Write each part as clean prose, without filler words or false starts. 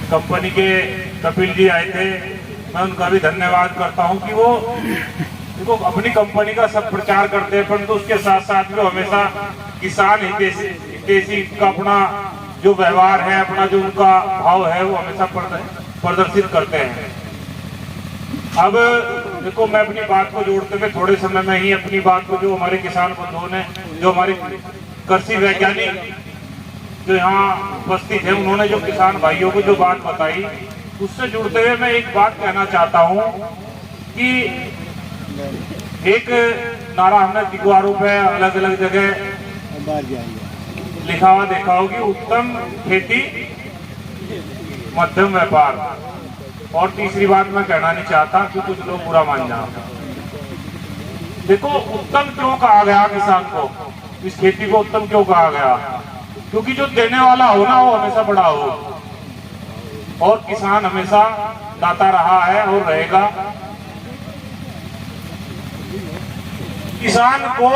Company के कपिल जी आए थे, मैं उनका भी धन्यवाद करता हूं कि वो देखो अपनी कंपनी का सब प्रचार करते हैं, परंतु उसके साथ साथ में हमेशा किसान हितैषी का अपना जो व्यवहार है, अपना जो उनका भाव है, वो हमेशा प्रदर्शित करते हैं। अब देखो, मैं अपनी बात को जोड़ते हुए थोड़े समय में ही अपनी बात को, जो हमारे किसान बंधुओं ने, जो हमारे कृषि वैज्ञानिक जो यहाँ उपस्थित है, उन्होंने जो किसान भाइयों को जो बात बताई, उससे जुड़ते हुए मैं एक बात कहना चाहता हूँ कि एक नारा हमने दीवारों पे अलग अलग जगह लिखा हुआ देखा हो कि उत्तम खेती मध्यम व्यापार, और तीसरी बात मैं कहना नहीं चाहता कि कुछ लोग बुरा मान जाए। देखो, उत्तम क्यों कहा गया किसान को, इस खेती को उत्तम क्यों कहा गया? क्योंकि जो देने वाला हो ना, वो हमेशा बड़ा हो, और किसान हमेशा दाता रहा है और रहेगा। किसान को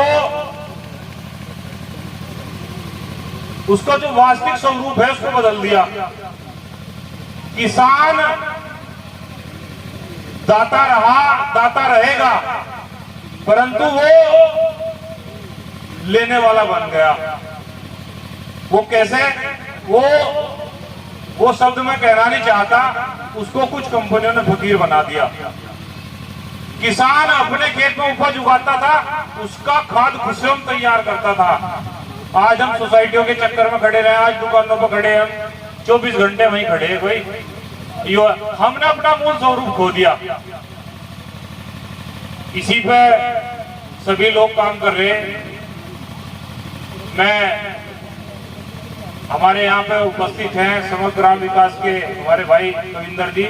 उसका जो वास्तविक स्वरूप है उसको बदल दिया। किसान दाता रहा, दाता रहेगा, परंतु वो लेने वाला बन गया। वो कैसे? वो शब्द मैं कहना नहीं चाहता, उसको कुछ कंपनियों ने फकीर बना दिया। किसान अपने खेत में उपज उगाता था, उसका खाद खुद से हम तैयार करता था। आज हम सोसाइटियों के चक्कर में खड़े रहे, आज दुकानों पर खड़े हैं, 24 घंटे वहीं खड़े हैं। कोई हमने अपना मूल स्वरूप खो दिया। इसी पे सभी लोग काम कर रहे हैं। मैं हमारे यहाँ पे उपस्थित हैं समग्र ग्राम विकास के हमारे भाई कविंदर जी,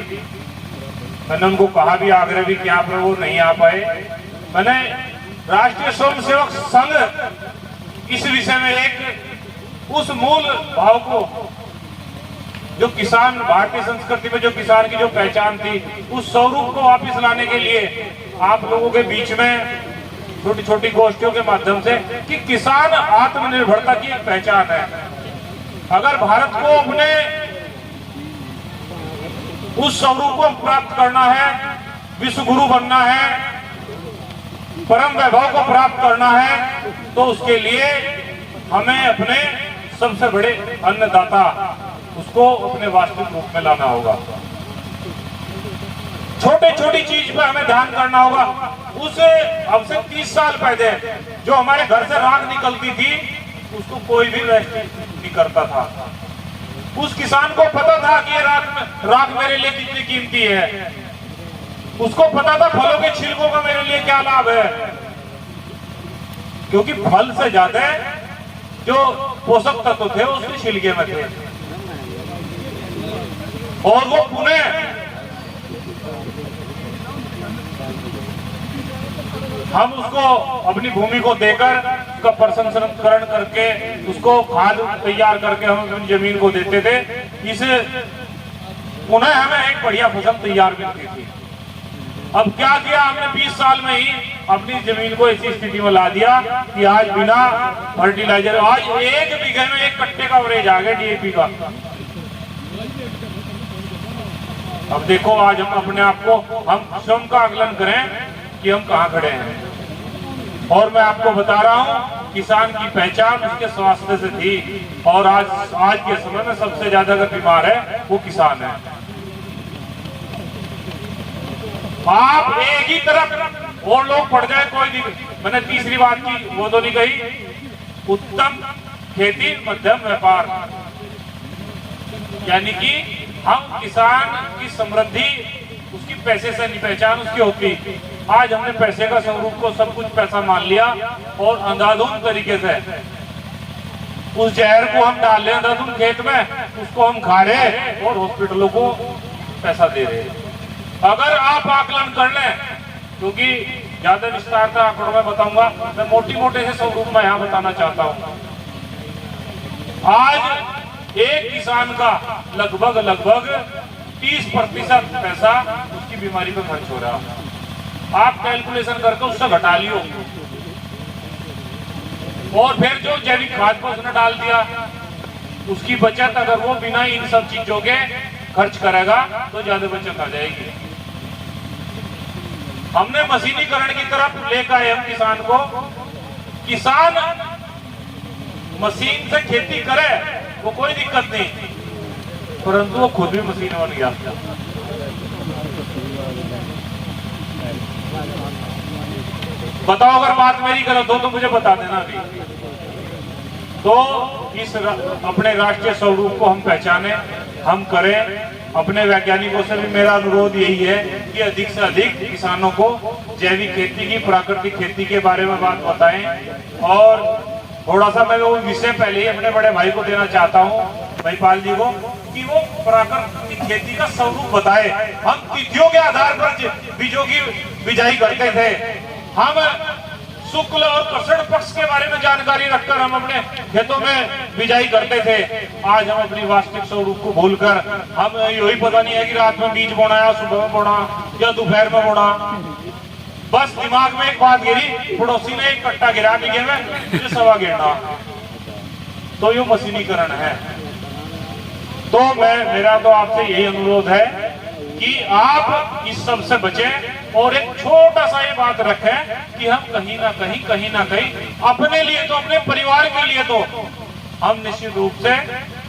मैंने उनको कहा भी, आग्रह भी किया, पर वो नहीं आ पाए। मैंने राष्ट्रीय स्वयंसेवक संघ इस विषय में एक उस मूल भाव को, जो किसान, भारतीय संस्कृति में जो किसान की जो पहचान थी, उस स्वरूप को वापस लाने के लिए आप लोगों के बीच में छोटी छोटी गोष्ठियों के माध्यम से, कि किसान आत्मनिर्भरता की एक पहचान है। अगर भारत को अपने उस स्वरूप को प्राप्त करना है, विश्व गुरु बनना है, परम वैभव को प्राप्त करना है, तो उसके लिए हमें अपने सबसे बड़े अन्नदाता, उसको अपने वास्तविक रूप में लाना होगा। छोटे छोटी चीज पे हमें ध्यान करना होगा। उस अब से 30 साल पहले जो हमारे घर से राख निकलती थी, उसको कोई भी वेस्ट नहीं करता था। उस किसान को पता था कि ये राख मेरे लिए कितनी कीमती है। उसको पता था फलों के छिलकों का मेरे लिए क्या लाभ है, क्योंकि फल से ज्यादा जो पोषक तत्व थे उसके छिलके में थे। और वो पुनः हम उसको अपनी भूमि को देकर, उसका प्रसंस्करण करके, उसको खाद तैयार करके हम अपनी जमीन को देते थे। इसे पुनः हमें एक बढ़िया फसल तैयार मिलती थी। अब क्या किया हमने, 20 साल में ही अपनी जमीन को ऐसी स्थिति में ला दिया कि आज बिना फर्टिलाइजर, आज 1 बीघे में 1 कट्टे का एवरेज आ गया डीएपी का। अब देखो, आज हम अपने आप को, हम स्वयं का आकलन करें कि हम कहाँ खड़े हैं। और मैं आपको बता रहा हूँ, किसान की पहचान उसके स्वास्थ्य से थी, और आज के समय में सबसे ज्यादा अगर बीमार है वो किसान है। आप एक ही तरफ और लोग पड़ जाए कोई नहीं। मैंने तीसरी बात की, वो तो नहीं कही, उत्तम खेती मध्यम व्यापार, यानी कि हम किसान की समृद्धि उसकी पैसे से नहीं पहचान उसकी होती। आज हमने पैसे का स्वरूप को सब कुछ पैसा मान लिया, और अंधाधुंध तरीके से उस जहर को हम डाल रहे अंधाधुंध खेत में, उसको हम खा रहे और हॉस्पिटलों को पैसा दे रहे। अगर आप आकलन कर लें, क्योंकि ज्यादा विस्तार से आंकड़ों में बताऊंगा, मैं मोटे से स्वरूप में यहाँ बताना चाहता हूँ। आज एक किसान का लगभग 30% पैसा उसकी बीमारी पे खर्च हो रहा है। आप कैलकुलेशन करके उससे घटा लियो, और फिर जो जैविक खाद को उसने डाल दिया, उसकी बचत अगर वो बिना इन सब चीजों के खर्च करेगा तो ज्यादा बचत आ जाएगी। हमने मशीनीकरण की तरफ लेकर आए हम किसान को। किसान मशीन से खेती करे वो कोई दिक्कत नहीं, परंतु वो खुद भी मशीन बन गया। बताओ अगर बात मेरी गलत हो तो मुझे बता देना अभी। तो इस अपने राष्ट्रीय स्वरूप को हम पहचाने, हम करें। अपने वैज्ञानिकों से भी मेरा अनुरोध यही है कि अधिक से अधिक किसानों को जैविक खेती की, प्राकृतिक खेती के बारे में बात बताएं। और थोड़ा सा मैं वो विषय पहले ही अपने बड़े भाई को देना चाहता हूँ, महिपाल जी को, कि वो प्राकृतिक खेती का स्वरूप बताए। हम तिथियों के आधार पर बीजों की बिजाई करते थे, हम शुक्ल और कृष्ण पक्ष के बारे में जानकारी रखकर हम अपने खेतों में बिजाई करते थे। आज हम अपनी वास्तविक स्वरूप को भूलकर हम यही पता नहीं है कि रात में बीज बोना या सुबह में बोना या दोपहर में बोना। बस दिमाग में एक बात गिरी, पड़ोसी ने एक कट्टा गिरा बीघे में, मुझे सवा गिरना। तो ये मशीनीकरण है। तो मेरा तो आपसे यही अनुरोध है कि आप इस सब से बचें और एक छोटा सा ये बात रखें कि हम कहीं ना कहीं अपने लिए तो, अपने परिवार के लिए तो हम निश्चित रूप से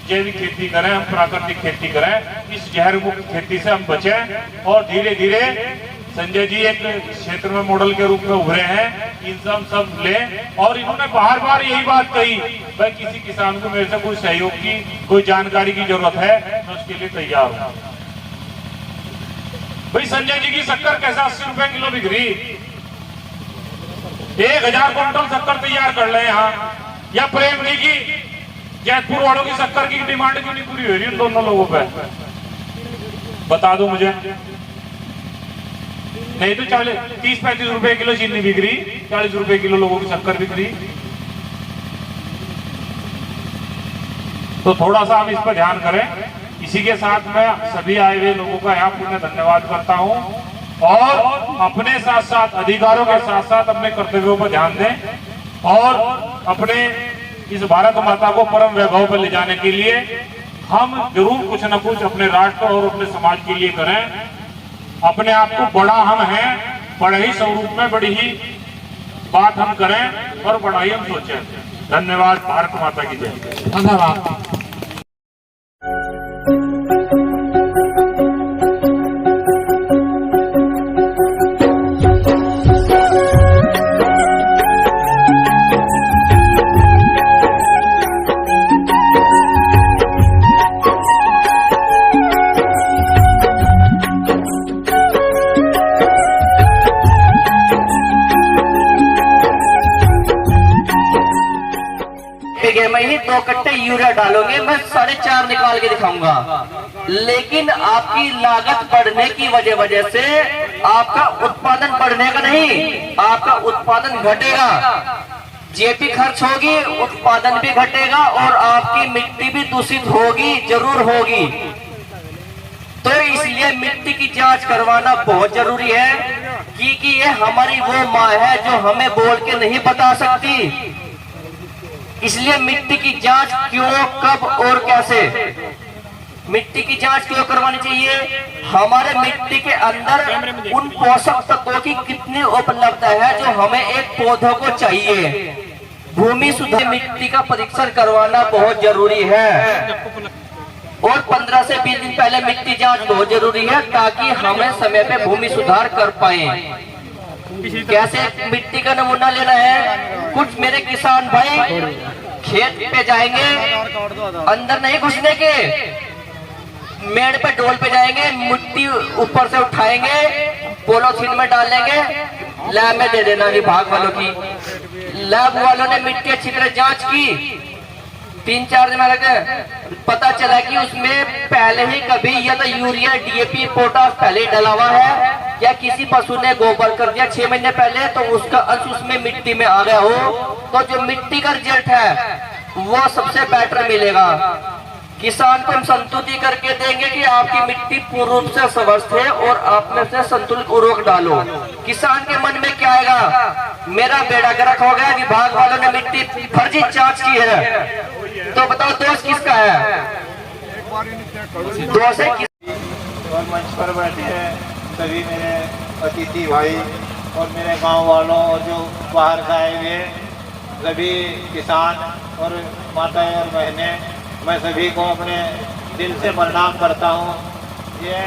जैविक खेती करें, हम प्राकृतिक खेती करें। इस जहर मुक्त खेती से हम बचें और धीरे धीरे संजय जी एक क्षेत्र में मॉडल के रूप में उभरे हैं, इनसे हम सब लें। और इन्होंने बार बार यही बात कही, भाई किसी किसान को मेरे से कोई सहयोग की, कोई जानकारी की जरूरत है, मैं उसके लिए तैयार हूं। भाई संजय जी की शक्कर कैसे 80 रुपए किलो बिक रही, 1000 क्विंटल शक्कर तैयार कर ले यहाँ। या प्रेम जी की, जयपुर वालों की शक्कर की डिमांड क्यों नहीं पूरी हो रही उन दोनों लोगों पे, बता दो मुझे। नहीं तो 30-35 रुपए किलो चीनी बिक रही, 40 रुपए किलो लोगों की शक्कर बिक रही। तो थोड़ा सा हम इस पर ध्यान करें। इसी के साथ मैं सभी आए हुए लोगों का यहाँ पुनः धन्यवाद करता हूँ और अपने साथ साथ अधिकारों के साथ साथ अपने कर्तव्यों पर ध्यान दें और अपने इस भारत माता को परम वैभव पर ले जाने के लिए हम जरूर कुछ न कुछ अपने राष्ट्र और अपने समाज के लिए करें। अपने आप को बड़ा हम हैं, बड़े ही स्वरूप में बड़ी ही बात हम करें और बड़ा ही हम सोचें। धन्यवाद। भारत माता की जय। धन्यवाद। में ही 2 कट्टे यूरिया डालोगे, मैं 4.5 निकाल के दिखाऊंगा। लेकिन आपकी लागत बढ़ने की वजह से आपका उत्पादन बढ़ने का नहीं, आपका उत्पादन घटेगा। जेपी खर्च होगी, उत्पादन भी घटेगा और आपकी मिट्टी भी दूषित होगी, जरूर होगी। तो इसलिए मिट्टी की जांच करवाना बहुत जरूरी है, क्योंकि ये हमारी वो माँ है जो हमें बोल के नहीं बता सकती। इसलिए मिट्टी की जांच क्यों, कब और कैसे, मिट्टी की जांच क्यों करवानी चाहिए। हमारे मिट्टी के अंदर उन पोषक तत्वों की कितनी उपलब्धता है जो हमें एक पौधों को चाहिए। भूमि सुधार मिट्टी का परीक्षण करवाना बहुत जरूरी है और 15 से 20 दिन पहले मिट्टी जांच बहुत जरूरी है, ताकि हमें समय पे भूमि सुधार कर पाए। कैसे मिट्टी का नमूना लेना है, कुछ मेरे किसान भाई खेत पे जाएंगे, अंदर नहीं घुसने के, मेड़ पे डोल पे जाएंगे, मिट्टी ऊपर से उठाएंगे, पोलोथीन में डालेंगे, लैब में दे देना। विभाग वालों की, लैब वालों ने मिट्टी अच्छी तरह जांच की, 3-4 दिन लगे, पता चला कि उसमें पहले ही कभी या तो यूरिया, डीएपी, पोटास पहले ही डला हुआ है, या किसी पशु ने गोबर कर दिया 6 महीने पहले, तो उसका अंश उसमें मिट्टी में आ गया हो। तो जो मिट्टी का रिजल्ट है वो सबसे बेटर मिलेगा। किसान को हम संतुष्टि करके देंगे कि आपकी मिट्टी पूर्ण रूप से स्वस्थ है और आप में से संतुलित उर्वरक डालो। किसान के मन में क्या आएगा, मेरा बेड़ा गर्क हो गया, विभाग वालों ने मिट्टी फर्जी जांच की है, तो बताओ दोष किसका है? दोष है किस? और मंच पर बैठे हैं सभी मेरे अतिथि भाई और मेरे गांव वालों और जो बाहर से आए हुए सभी किसान और माताएं और बहनें, मैं सभी को अपने दिल से प्रणाम करता हूं। ये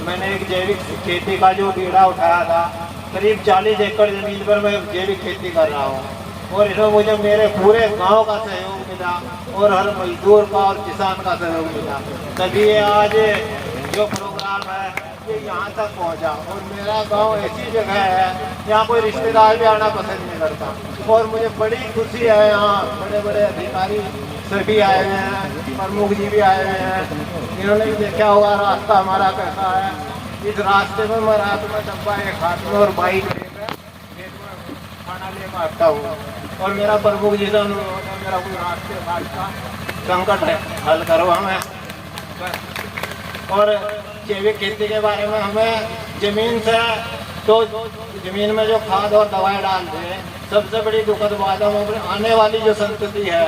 मैंने एक जैविक खेती का जो बीड़ा उठाया था, करीब 40 एकड़ ज़मीन पर मैं जैविक खेती कर रहा हूँ और इसमें मुझे मेरे पूरे गांव का सहयोग मिला और हर मजदूर का और किसान का सहयोग मिला, तभी ये आज जो प्रोग्राम है ये यहाँ तक पहुँचा। और मेरा गांव ऐसी जगह है यहाँ कोई रिश्तेदार भी आना पसंद नहीं करता और मुझे बड़ी खुशी है। यहाँ बड़े बड़े अधिकारी सभी आए हुए हैं, प्रमुख जी भी आए हुए हैं, इन्होंने भी देखा होगा रास्ता हमारा कैसा है। इस रास्ते में मैं रात में डब्बा एक हाथ में और बाइक लेकर खेत में खाना लेकर आता हूँ और मेरा प्रमुख जी से अनुरोध है, मेरा कोई रास्ते घाट का संकट है हल करवा मैं। और जैविक खेती के बारे में हमें जमीन से तो जमीन में जो खाद और दवाई डालते हैं, सबसे बड़ी दुखद बात है हम आने वाली जो संतति है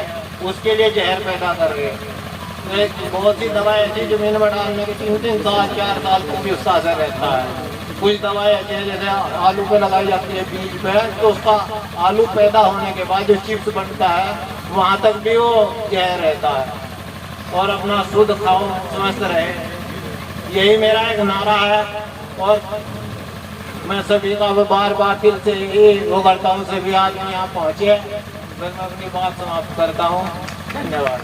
उसके लिए जहर पैदा कर रहे हैं। तो एक बहुत सी दवाई ऐसी जमीन में डालने के 3-3 साल 4 साल तक भी उसका असर रहता है। कुछ दवाई ऐसी है जैसे आलू पे लगाई जाती है बीज पे, तो उसका आलू पैदा होने के बाद जो चिप्स बनता है वहाँ तक भी वो जहर रहता है। और अपना शुद्ध खाओ स्वस्थ रहे, यही मेरा एक नारा है। और मैं सभी का बार बार दिल से यही वो करता हूँ, सभी आदमी यहाँ पहुँचे। मैं अपनी बात समाप्त करता हूँ। धन्यवाद।